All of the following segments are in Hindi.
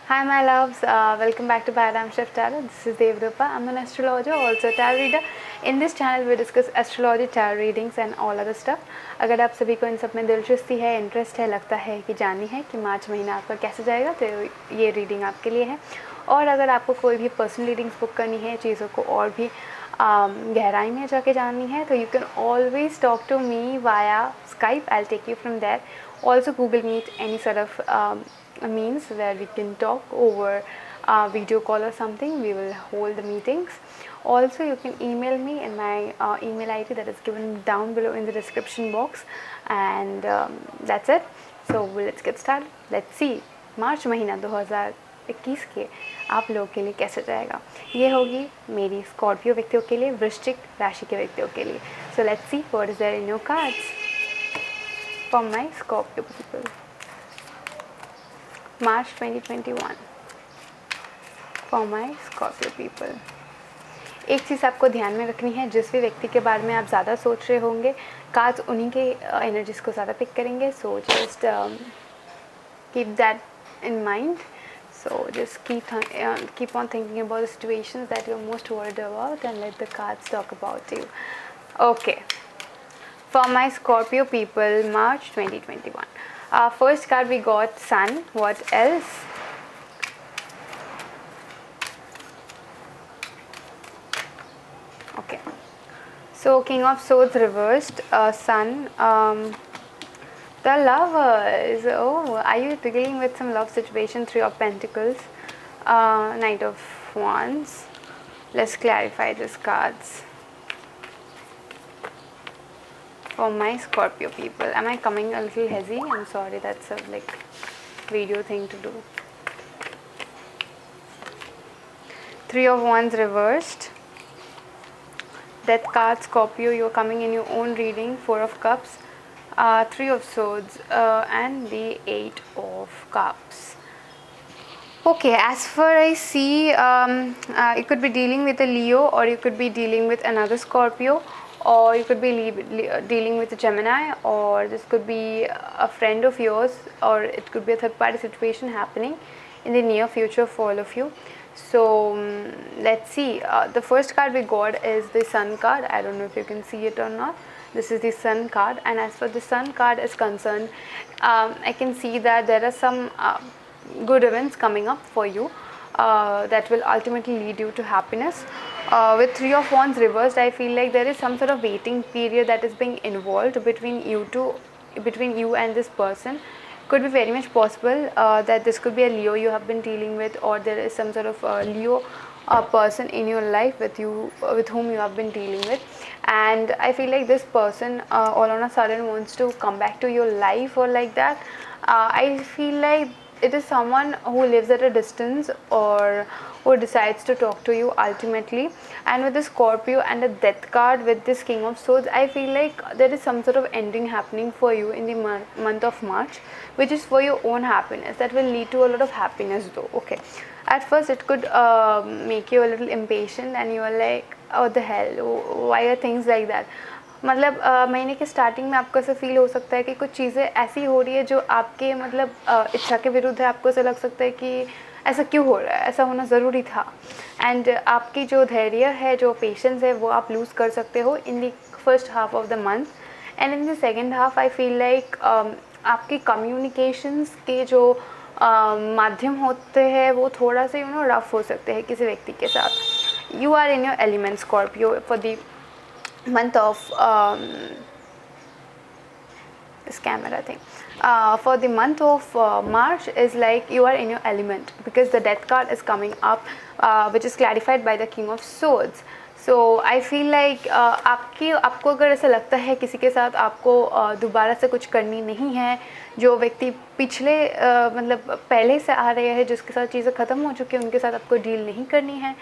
Hi, my loves. Welcome back to Paradigm Shift Tarot. This is Devrupa. I'm an astrologer, also a tarot reader. In this channel, we discuss astrology, tarot readings, and all other stuff. अगर आप सभी को इन सब में दिलचस्पी है, इंटरेस्ट है, लगता है कि जाननी है कि मार्च महीना आपका कैसे जाएगा, तो ये रीडिंग आपके लिए है. और अगर आपको कोई भी पर्सनल रीडिंग्स बुक करनी है, चीज़ों को और भी गहराई में जाके जाननी है, तो you can always talk to me via Skype. I'll take you from there. Also, Google Meet, any sort of means where we can talk over video call or something. We will hold the meetings. Also, you can email me in my email ID that is given down below in the description box, and that's it. So let's get started. Let's see मार्च महीना 2021 के आप लोगों के लिए कैसे जाएगा. ये होगी मेरी स्कॉर्पियो व्यक्तियों के लिए, वृश्चिक राशि के व्यक्तियों के लिए. So let's see what is there in your cards for my Scorpio people. March 2021 for my Scorpio people. एक चीज़ आपको ध्यान में रखनी है, जिस भी व्यक्ति के बारे में आप ज़्यादा सोच रहे होंगे, कार्ड्स उन्हीं के एनर्जीज को ज़्यादा पिक करेंगे. So just keep that in mind. So just keep on thinking about the situations that you're most worried about and let the cards talk about you. Okay. For my Scorpio people, March 2021. First card we got Sun. What else? Okay. So King of Swords reversed. Sun. The Lovers. Oh, are you dealing with some love situation? Three of Pentacles. Knight of Wands. Let's clarify these cards. For my Scorpio people, am I coming a little hazy? I'm sorry, that's a video thing to do. Three of Wands reversed. Death card, Scorpio, you're coming in your own reading. Four of Cups, Three of Swords, and the Eight of Cups. Okay, as far I see, you could be dealing with a Leo, or you could be dealing with another Scorpio, or you could be dealing with a Gemini, or this could be a friend of yours, or it could be a third party situation happening in the near future for all of you. So let's see. The first card we got is the Sun card. I don't know if you can see it or not. This is the Sun card, and as far the Sun card is concerned, I can see that there are some good events coming up for you that will ultimately lead you to happiness. With Three of Wands reversed, I feel like there is some sort of waiting period that is being involved between you and this person. Could be very much possible that this could be a Leo you have been dealing with, or there is some sort of Leo person in your life with whom you have been dealing with, and I feel like this person all on a sudden wants to come back to your life, or like that. I feel like it is someone who lives at a distance, or who decides to talk to you ultimately. And with the Scorpio and the Death card with this King of Swords, I feel like there is some sort of ending happening for you in the month of March, which is for your own happiness. That will lead to a lot of happiness though. Okay, at first it could make you a little impatient, and you are like, oh the hell, why are things like that. मतलब महीने के स्टार्टिंग में आपको ऐसा फील हो सकता है कि कुछ चीज़ें ऐसी हो रही है जो आपके मतलब इच्छा के विरुद्ध है. आपको ऐसा लग सकता है कि ऐसा क्यों हो रहा है, ऐसा होना ज़रूरी था. एंड आपकी जो धैर्य है, जो पेशेंस है, वो आप लूज़ कर सकते हो in the first half of the month. And in the second half I feel like आपकी कम्युनिकेशंस के जो माध्यम होते हैं वो थोड़ा सा रफ हो सकते हैं किसी व्यक्ति के साथ. You are in your element Scorpio for the month of this camera thing. For the month of March is like you are in your element, because the Death card is coming up, which is clarified by the King of Swords. So I feel like आपको अगर ऐसा लगता है किसी के साथ आपको दोबारा से कुछ करनी नहीं है, जो व्यक्ति पिछले मतलब पहले से आ रहे हैं, जिसके साथ चीज़ें ख़त्म हो चुकी हैं, उनके साथ आपको डील नहीं करनी है.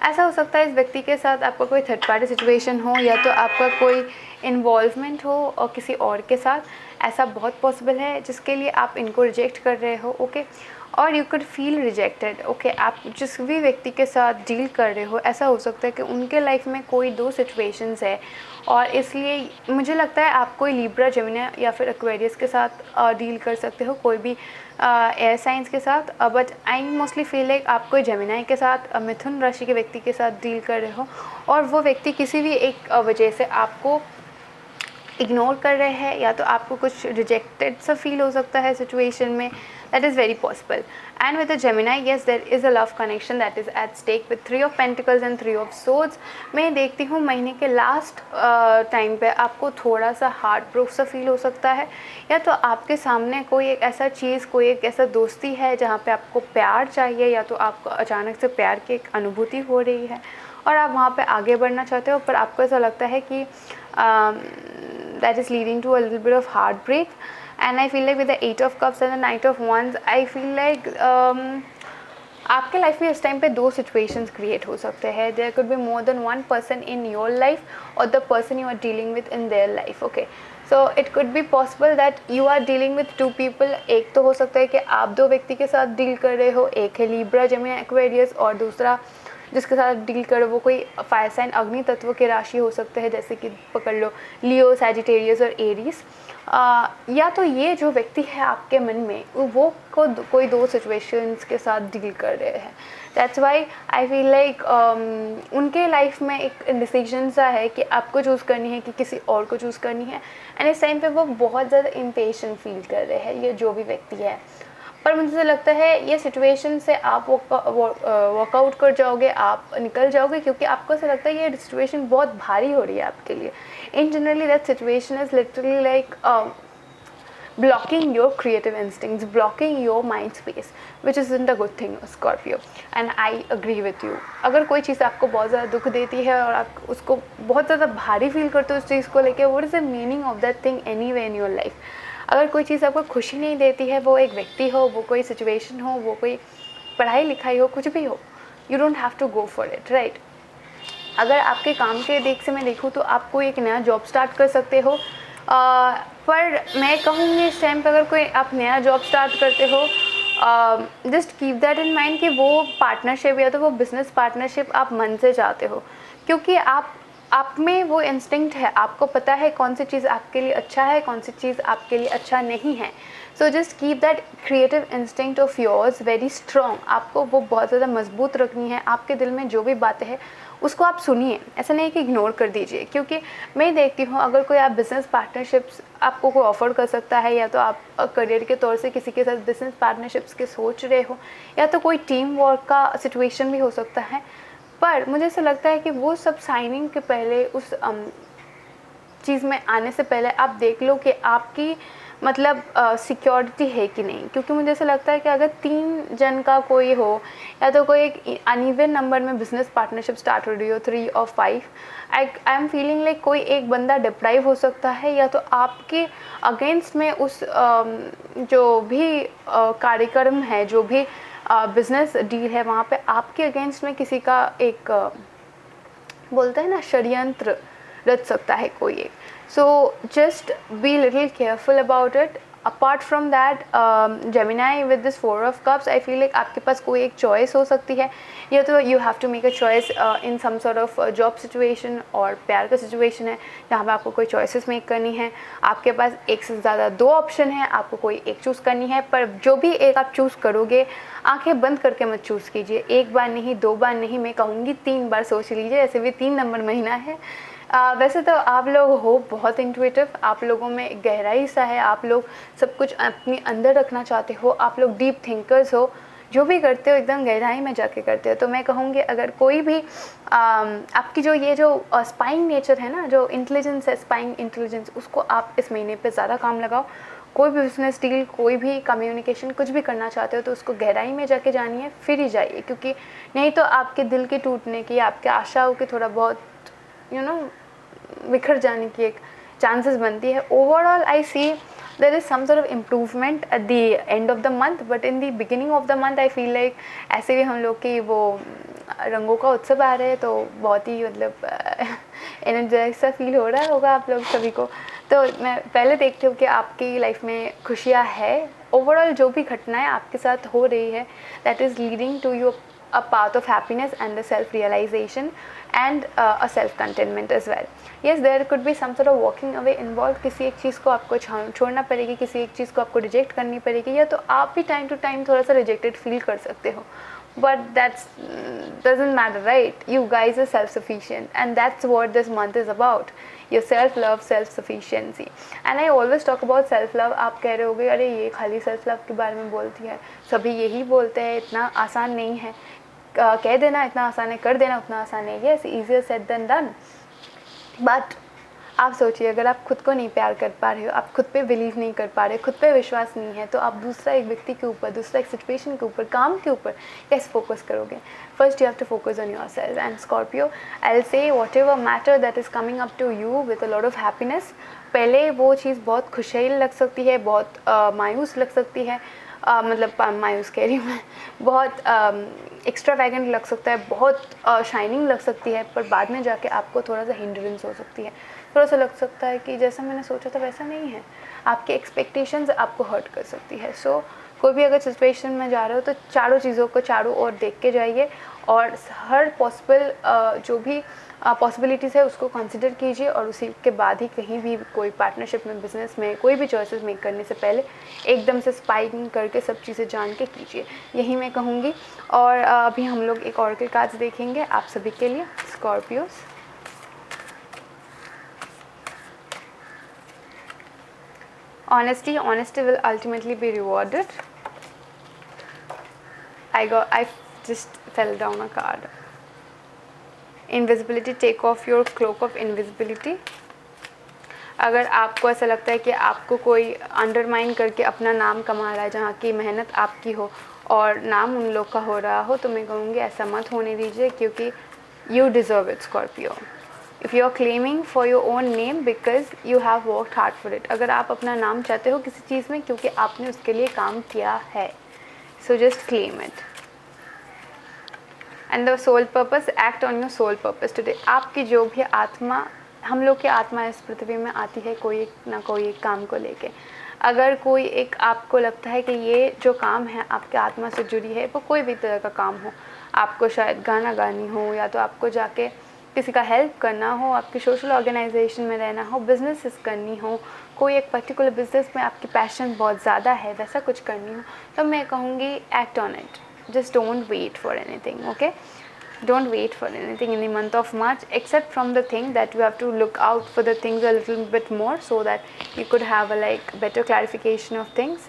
ऐसा हो सकता है इस व्यक्ति के साथ आपका कोई थर्ड पार्टी सिचुएशन हो, या तो आपका कोई इन्वॉल्वमेंट हो और किसी और के साथ. ऐसा बहुत पॉसिबल है, जिसके लिए आप इनको रिजेक्ट कर रहे हो. ओके, और you could feel rejected. Okay, आप जिस भी व्यक्ति के साथ डील कर रहे हो, ऐसा हो सकता है कि उनके लाइफ में कोई दो सिचुएशंस है, और इसलिए मुझे लगता है आप कोई लिब्रा, जेमिनी या फिर एक्वेरियस के साथ डील कर सकते हो, कोई भी एयर साइंस के साथ। But I mostly feel like आप कोई जेमिनी के साथ, मिथुन राशि के व्यक्ति के साथ डील कर रहे हो और वो व्यक्ति किसी भी एक वजह से आपको इग्नोर कर रहे हैं या तो आपको कुछ रिजेक्टेड सा फील हो सकता है सिचुएशन में, that is very possible. And with the Gemini, yes there is a love connection that is at stake with 3 of pentacles and 3 of swords. मैं देखती हूँ महीने के लास्ट टाइम पे आपको थोड़ा सा हार्ट ब्रोक सा फील हो सकता है, या तो आपके सामने कोई एक ऐसा चीज़, कोई एक ऐसा दोस्ती है जहाँ पे आपको प्यार चाहिए, या तो आपको अचानक से प्यार की एक अनुभूति हो रही है और आप वहाँ पे आगे बढ़ना चाहते हो, पर आपको ऐसा लगता है कि that is leading to a little bit of heartbreak. And I feel like with the 8 of cups and the Knight of wands, I feel like आपके लाइफ में इस टाइम पे 2 सिचुएशंस क्रिएट हो सकते हैं। There could be more than 1 person in your life और the person you are dealing with in their life. Okay, so it could be possible that you are dealing with 2 people. एक तो हो सकता है कि आप 2 व्यक्ति के साथ डील कर रहे हो, एक है लिब्रा, जेमिनी, एक्वेरियस, और दूसरा जिसके साथ डील करो वो कोई फायर साइन, अग्नि तत्व के राशि हो सकते हैं, जैसे कि पकड़ लो लियो, सैजिटेरियस और एरीज। या तो ये जो व्यक्ति है आपके मन में वो कोई 2 सिचुएशंस के साथ डील कर रहे हैं। That's why I feel like उनके लाइफ में एक डिसीजन सा है कि आपको चूज़ करनी है कि किसी और को चूज़ करनी है। एंड इस टाइम पे वो बहुत ज़्यादा इम्पेशेंट फील कर रहे हैं, ये जो भी व्यक्ति है। पर मुझे लगता है ये सिचुएशन से आप वर्कआउट कर जाओगे, आप निकल जाओगे, क्योंकि आपको ऐसा लगता है ये सिचुएशन बहुत भारी हो रही है आपके लिए। इन generally that situation is literally like blocking your creative instincts, blocking your mind space, which isn't a good thing, Scorpio. And I agree with you. अगर कोई चीज़ आपको बहुत ज़्यादा दुख देती है और आप उसको बहुत ज़्यादा भारी फील करते हो उस चीज़ को लेके, what is the meaning of that thing anyway in your life? अगर कोई चीज़ आपको खुशी नहीं देती है, वो एक व्यक्ति हो, वो कोई सिचुएशन हो, वो कोई पढ़ाई लिखाई हो, कुछ भी हो, you don't have to go for it, right. अगर आपके काम के देख से मैं देखूँ तो आप कोई एक नया जॉब स्टार्ट कर सकते हो, पर मैं कहूँगी इस टाइम पे अगर कोई आप नया जॉब स्टार्ट करते हो, just keep that in mind कि वो पार्टनरशिप या तो वो बिज़नेस पार्टनरशिप आप मन से चाहते हो, क्योंकि आप में वो इंस्टिंक्ट है, आपको पता है कौन सी चीज़ आपके लिए अच्छा है, कौन सी चीज़ आपके लिए अच्छा नहीं है। So just keep that creative instinct of yours very strong. आपको वो बहुत ज़्यादा मजबूत रखनी है। आपके दिल में जो भी बातें हैं उसको आप सुनिए, ऐसा नहीं कि इग्नोर कर दीजिए। क्योंकि मैं देखती हूँ अगर कोई आप बिज़नेस पार्टनरशिप्स आपको कोई ऑफ़र कर सकता है, या तो आप करियर के तौर से किसी के साथ बिज़नेस पार्टनरशिप्स के सोच रहे हो, या तो कोई टीम वर्क का सिचुएशन भी हो सकता है, पर मुझे ऐसा लगता है कि वो सब साइनिंग के पहले, उस चीज़ में आने से पहले आप देख लो कि आपकी मतलब सिक्योरिटी है कि नहीं। क्योंकि मुझे ऐसा लगता है कि अगर 3 जन का कोई हो, या तो कोई एक अनइवन नंबर में बिजनेस पार्टनरशिप स्टार्ट हो रही हो, 3 और 5, आई एम फीलिंग लाइक कोई एक बंदा डिप्राइव हो सकता है, या तो आपके अगेंस्ट में उस जो भी कार्यक्रम है, जो भी बिजनेस डील है, वहाँ पे आपके अगेंस्ट में किसी का एक बोलते हैं ना षड्यंत्र रच सकता है कोई एक। So just be little careful about it. Apart from that, Gemini with this 4 of cups, I feel like आपके पास कोई एक चॉइस हो सकती है, या तो you have to make a choice in some sort of job situation और प्यार का सिचुएशन है जहाँ पे आपको कोई चॉइसेस मेक करनी है। आपके पास एक से ज़्यादा 2 ऑप्शन है, आपको कोई एक चूज़ करनी है, पर जो भी एक आप चूज़ करोगे आंखें बंद करके मत चूज़ कीजिए। 1 बार नहीं, 2 बार नहीं, मैं कहूँगी 3 बार सोच लीजिए। ऐसे भी 3 नंबर महीना है। वैसे तो आप लोग हो बहुत इंट्यूटिव, आप लोगों में गहराई सा है, आप लोग सब कुछ अपने अंदर रखना चाहते हो, आप लोग डीप थिंकर्स हो, जो भी करते हो एकदम गहराई में जाके करते हो। तो मैं कहूँगी अगर कोई भी आपकी जो ये जो स्पाइंग नेचर है ना, जो इंटेलिजेंस है, स्पाइंग इंटेलिजेंस, उसको आप इस महीने पे ज़्यादा काम लगाओ। कोई भी बिजनेस डील, कोई भी कम्युनिकेशन, कुछ भी करना चाहते हो तो उसको गहराई में जाके जानिए, फिर ही जाइए, क्योंकि नहीं तो आपके दिल के टूटने की, आपके आशाओं की थोड़ा बहुत बिखर जाने की एक चांसेस बनती है। Overall I see there is some sort of improvement at the end of the month, but in the beginning of the month I feel like ऐसे भी हम लोग की वो रंगों का उत्सव आ रहे हैं, तो बहुत ही मतलब एनर्जेटिक सा फील हो रहा होगा आप लोग सभी को। तो मैं पहले देखती हूँ कि आपकी लाइफ में खुशियाँ है। ओवरऑल जो भी घटनाएं आपके साथ हो रही है, that is leading to your a path of happiness and a self realization and a self contentment as well. Yes, there could be some sort of walking away involved. किसी एक चीज़ को आपको छोड़ना पड़ेगी, किसी एक चीज़ को आपको रिजेक्ट करनी पड़ेगी, या तो आप भी टाइम टू टाइम थोड़ा सा रिजेक्टेड फील कर सकते हो. But that doesn't matter, right? You guys are self-sufficient, and that's what this month is about. Your self-love, self-sufficiency. And I always talk about self-love. आप कह रहे होगे अरे ये खाली self-love के बारे में बोलती है, सभी यही बोलते हैं, इतना आसान नहीं है. कह देना इतना आसान है, कर देना उतना आसान है. Yes, easier said than done. But आप सोचिए, अगर आप खुद को नहीं प्यार कर पा रहे हो, आप खुद पे बिलीव नहीं कर पा रहे, खुद पे विश्वास नहीं है, तो आप दूसरा एक व्यक्ति के ऊपर, दूसरा एक सिचुएशन के ऊपर, काम के ऊपर कैसे फोकस करोगे? First you have to focus on yourself. And Scorpio, I will say whatever matter that is coming up to you with a lot of happiness. पहले वो चीज़ बहुत खुशहाल लग सकती है, बहुत मायूस लग सकती है, मतलब मायूस कह रही हूँ मैं, बहुत एक्स्ट्रावैगेंट लग सकता है, बहुत शाइनिंग लग सकती है, पर बाद में जाके आपको थोड़ा सा हिंड्रेंस हो सकती है. थोड़ा सा लग सकता है कि जैसा मैंने सोचा था वैसा नहीं है. आपके एक्सपेक्टेशंस आपको हर्ट कर सकती है. सो कोई भी अगर सिचुएशन में जा रहे हो तो चारों चीज़ों को चारों ओर देख के जाइए, और हर पॉसिबल जो भी पॉसिबिलिटीज़ है उसको कंसिडर कीजिए, और उसी के बाद ही कहीं भी कोई पार्टनरशिप में, बिजनेस में कोई भी चॉइसेस मेक करने से पहले एकदम से स्पाइकिंग करके सब चीज़ें जान के कीजिए, यही मैं कहूँगी. और अभी हम लोग एक और के कार्ड्स देखेंगे आप सभी के लिए, Scorpios. Honesty will ultimately be rewarded. I just fell down a card. Invisibility, take off your cloak of invisibility. अगर आपको ऐसा लगता है कि आपको कोई अंडरमाइन करके अपना नाम कमा रहा है, जहाँ की मेहनत आपकी हो और नाम उन लोग का हो रहा हो, तो मैं कहूँगी ऐसा मत होने दीजिए, क्योंकि you deserve it, Scorpio. If you are claiming for your own name because you have worked hard for it. अगर आप अपना नाम चाहते हो किसी चीज़ में क्योंकि आपने उसके लिए काम किया है, so just claim it. And the soul purpose, act on your soul purpose today. आपकी जो भी आत्मा, हम लोग की आत्मा इस पृथ्वी में आती है कोई ना कोई एक काम को लेके. अगर कोई एक आपको लगता है कि ये जो काम है आपके आत्मा से जुड़ी है, वो कोई भी तरह का काम हो, आपको शायद गाना गानी हो, या तो आपको जाके किसी का हेल्प करना हो, आपकी सोशल ऑर्गेनाइजेशन में रहना हो, बिजनेसेस करनी हो, कोई एक पर्टिकुलर बिजनेस में आपकी पैशन बहुत ज़्यादा है, वैसा कुछ करनी हो, तो मैं कहूँगी act on it. Just don't wait for anything, okay? Don't wait for anything in the month of March, except from the thing that you have to look out for the things a little bit more, so that you could have a better clarification of things.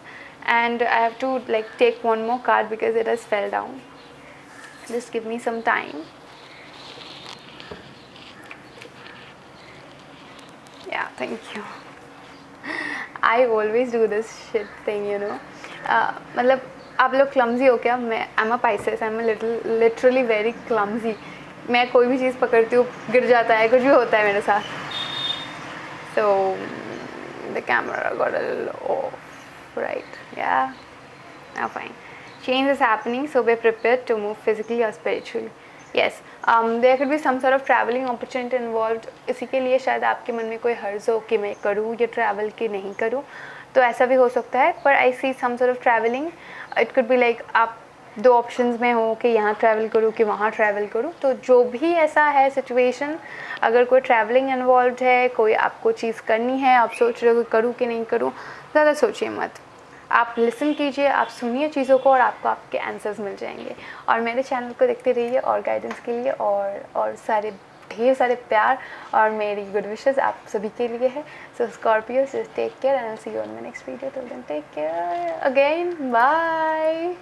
And I have to take one more card because it has fell down. Just give me some time. Yeah, thank you. I always do this shit thing, you know. मतलब आप लोग क्लमजी हो क्या? मैं I am a Pisces, I am literally very clumsy. मैं कोई भी चीज़ पकड़ती हूँ, गिर जाता है, कुछ भी होता है मेरे साथ. So the camera got a little of, right? या, now fine. Change is happening, so be prepared to move physically or spiritually. Yes, there could be some sort of traveling opportunity involved. इसी के लिए शायद आपके मन में कोई हर्ज हो कि मैं करूँ ये ट्रैवल कि नहीं करूँ, तो ऐसा भी हो सकता है. पर I see some sort of travelling. It could be आप दो ऑप्शंस में हो कि यहाँ ट्रैवल करूँ कि वहाँ ट्रैवल करूँ. तो जो भी ऐसा है सिचुएशन, अगर कोई ट्रैवलिंग इन्वॉल्व है, कोई आपको चीज़ करनी है, आप सोच रहे हो कि करूँ कि नहीं करूँ, ज़्यादा सोचिए मत. आप लिसन कीजिए, आप सुनिए चीज़ों को, और आपको आपके आंसर्स मिल जाएंगे. और मेरे चैनल को देखते रहिए और गाइडेंस के लिए, और सारे ढेर सारे प्यार और मेरी गुड विशेस आप सभी के लिए है. So Scorpio, take care and see you on my next video. Till then take care again, bye.